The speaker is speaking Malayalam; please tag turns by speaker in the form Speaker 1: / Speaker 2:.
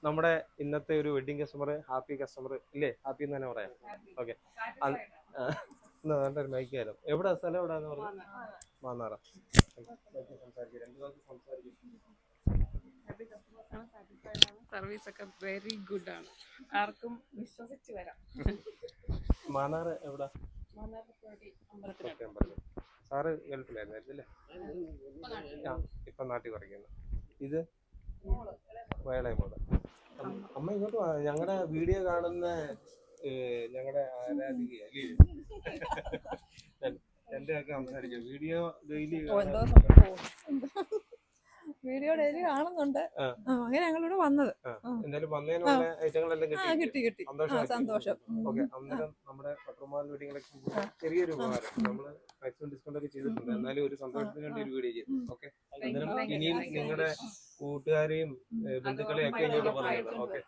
Speaker 1: നമ്മുടെ ഇന്നത്തെ ഒരു വെഡിങ് കസ്റ്റമർ ഹാപ്പി കസ്റ്റമർ ഇല്ലേ? ഹാപ്പി എന്ന് തന്നെ പറയാം. ഓക്കെ, നല്ലൊരു മൈക്കായാലും. എവിടെ സ്ഥലം എവിടെയാന്ന് പറഞ്ഞു? മാന്നാറ.
Speaker 2: സർവീസ് ഒക്കെ വെരി ഗുഡ് ആണ്, ആർക്കും വിശ്വസിച്ച് വരാം.
Speaker 1: മാന്നാറ് എവിടെ? സാറ് ഗൾഫിലായിരുന്നു അല്ലേ? ഇപ്പൊ നാട്ടിൽ പറയുന്നു. ഇത് വയളയമോട്. അമ്മ ഇങ്ങോട്ട് ഞങ്ങളുടെ വീഡിയോ കാണുന്ന ഞങ്ങളുടെ ആരാധിക അല്ലേ? എന്റെ ഒക്കെ സംസാരിക്കും. വീഡിയോ ഡെയിലി
Speaker 3: കാണുന്നുണ്ട്. അങ്ങനെ ഞങ്ങളിവിടെ വന്നത്.
Speaker 1: എന്തായാലും വന്നതിനുള്ള ഐറ്റങ്ങളെല്ലാം
Speaker 3: കിട്ടി. സന്തോഷം.
Speaker 1: ഓക്കെ, അന്നേരം നമ്മുടെ പത്രമാൽ വീഡിയോകളൊക്കെ ചെറിയൊരു ഉപകാരം നമ്മള് മാക്സിമം ഡിസ്കൗണ്ട് ഒക്കെ ചെയ്തിട്ടുണ്ട്. എന്നാലും ഒരു സന്തോഷത്തിന് വേണ്ടി ഒരു വീഡിയോ ചെയ്തു. ഓക്കെ, അന്നേരം ഇനിയും നിങ്ങളുടെ കൂട്ടുകാരെയും ബന്ധുക്കളെയും ഒക്കെ ഇങ്ങോട്ട് പറയുന്നത്. ഓക്കെ.